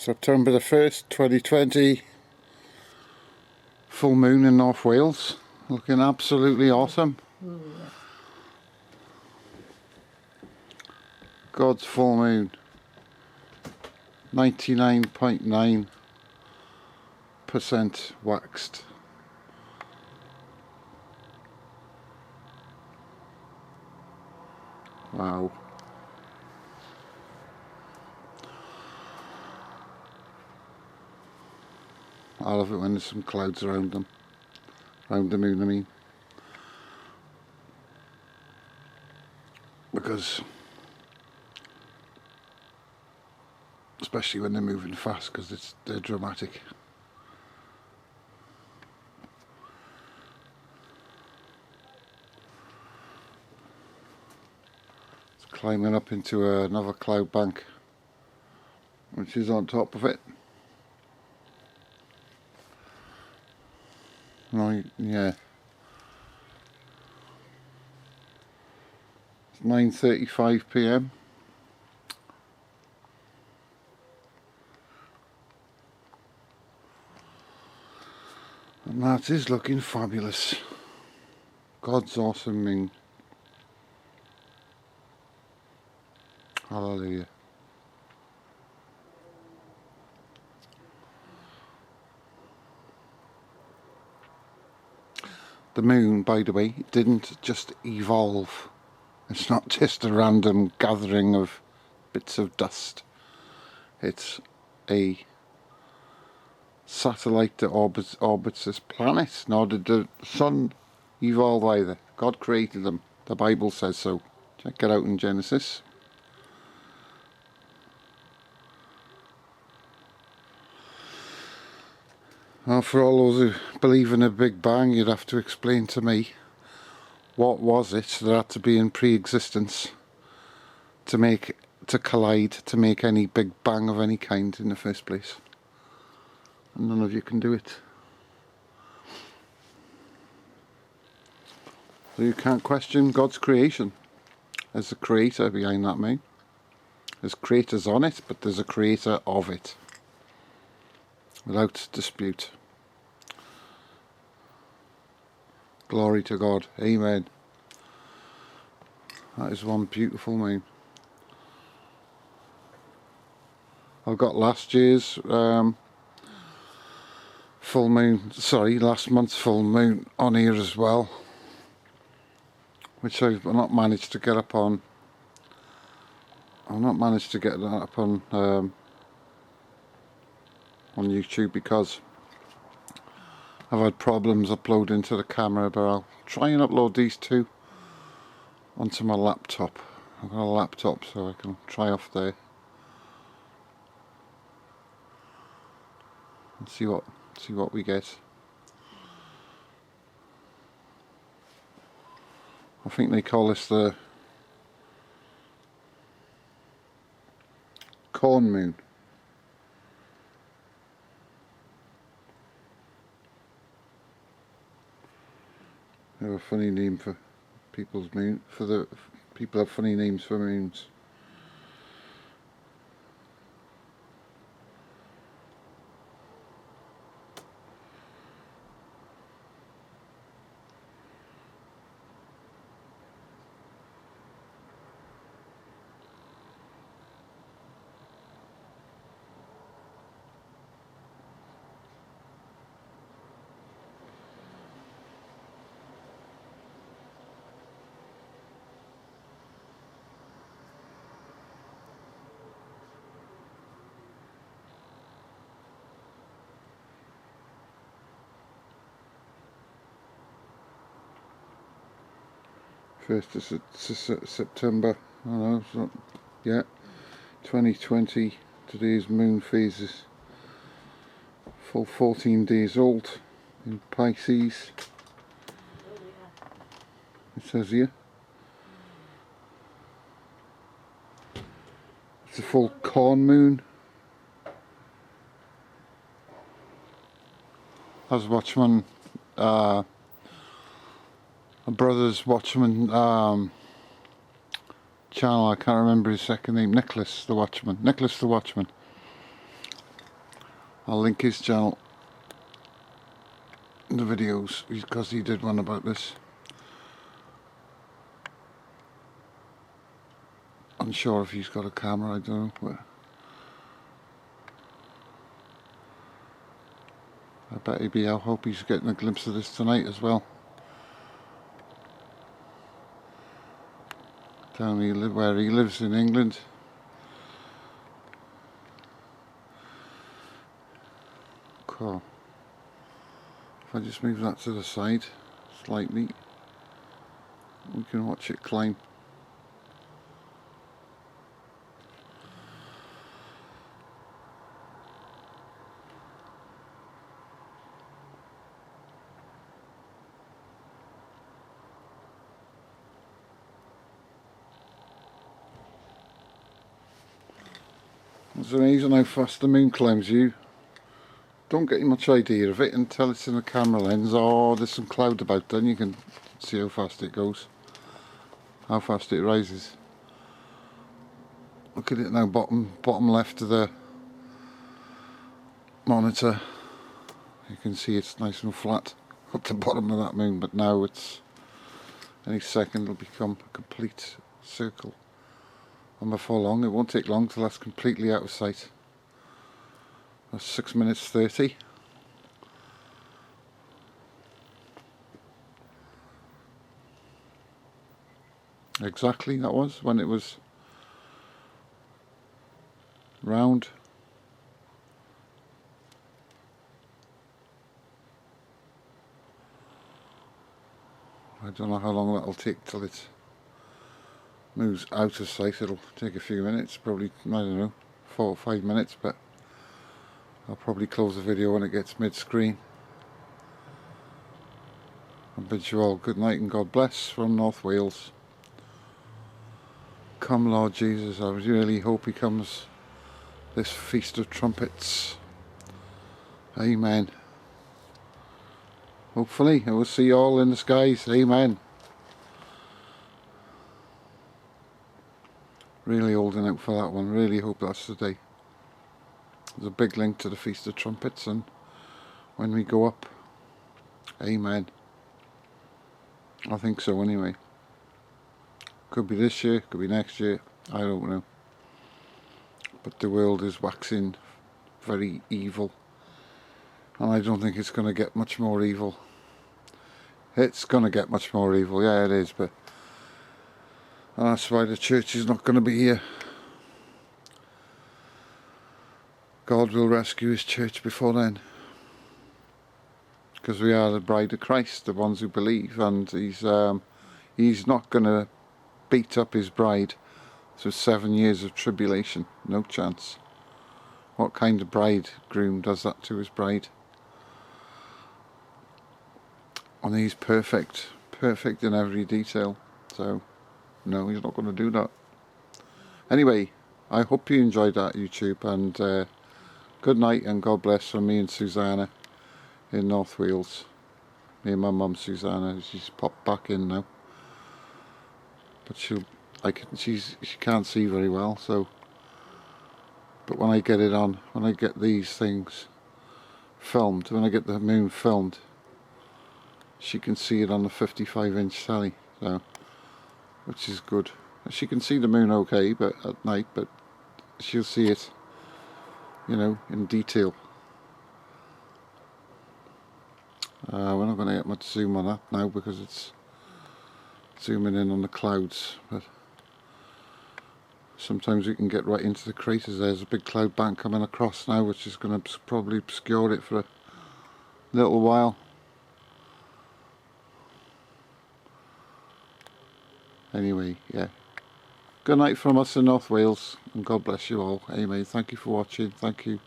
September the 1st, 2020, full moon in North Wales, looking absolutely awesome. God's full moon, 99.9% waxed. Wow. I love it when there's some clouds around them, around the moon I mean, because especially when they're moving fast, because they're dramatic. It's climbing up into another cloud bank, which is on top of it. Right, yeah. It's 9:35 p.m. And that is looking fabulous. God's awesome moon. Hallelujah. The moon, by the way, didn't just evolve. It's not just a random gathering of bits of dust. It's a satellite that orbits this planet. Nor did the sun evolve either. God created them. The Bible says so. Check it out in Genesis. Well, for all those who believe in a Big Bang, you'd have to explain to me what was it that had to be in pre-existence to collide, to make any Big Bang of any kind in the first place. And none of you can do it. So you can't question God's creation. There's a creator behind that moon. There's creators on it, but there's a creator of it. Without dispute. Glory to God. Amen. That is one beautiful moon. I've got last year's full moon, last month's full moon on here as well, which I've not managed to get up on. I've not managed to get that up on YouTube because I've had problems uploading to the camera, but I'll try and upload these two onto my laptop. I've got a laptop, so I can try off there and see what we get. I think they call this the corn moon. They have a funny name for people's moon. People have funny names for moons. First of September, I don't know, it's not, yeah, 2020, today's moon phase is full 14 days old in Pisces, it says here. It's a full corn moon. As Watchman, a brother's Watchman channel, I can't remember his second name, Nicholas the Watchman. I'll link his channel in the videos because he did one about this. Unsure if he's got a camera, I don't know, but I bet he'd be. I hope he's getting a glimpse of this tonight as well. Down where he lives in England. Cool. If I just move that to the side slightly, we can watch it climb. It's amazing how fast the moon climbs. You don't get much idea of it until it's in the camera lens. Oh, there's some cloud about, then you can see how fast it goes, how fast it rises. Look at it now, bottom left of the monitor. You can see it's nice and flat at the bottom of that moon, but now it's any second it'll become a complete circle. And before long, it won't take long till that's completely out of sight. That's 6 minutes 30. Exactly, that was when it was round. I don't know how long that'll take till it moves out of sight. It'll take a few minutes, probably, I don't know, 4 or 5 minutes, but I'll probably close the video when it gets mid-screen. I bid you all good night and God bless from North Wales. Come Lord Jesus, I really hope he comes this Feast of Trumpets. Amen. Hopefully I will see you all in the skies. Amen. Really holding out for that one. Really hope that's the day. There's a big link to the Feast of Trumpets, and when we go up, amen. I think so anyway. Could be this year, could be next year, I don't know. But the world is waxing very evil, and I don't think it's going to get much more evil. It's going to get much more evil, yeah it is, but that's why the church is not going to be here. God will rescue his church before then, because we are the bride of Christ, the ones who believe, and he's not going to beat up his bride through 7 years of tribulation. No chance. What kind of bridegroom does that to his bride? And he's perfect in every detail, so no, he's not going to do that. Anyway, I hope you enjoyed that, YouTube, and good night and God bless from me and Susanna in North Wales. Me and my mum Susanna. She's popped back in now, but she can't see very well. So, but when I get it on, when I get these things filmed, when I get the moon filmed, she can see it on the 55-inch telly. So, which is good. She can see the moon okay, but at night, but she'll see it, you know, in detail. We're not going to get much zoom on that now because it's zooming in on the clouds, but sometimes we can get right into the craters. There's a big cloud bank coming across now, which is going to probably obscure it for a little while. Anyway, yeah. Good night from us in North Wales, and God bless you all. Amen. Thank you for watching. Thank you.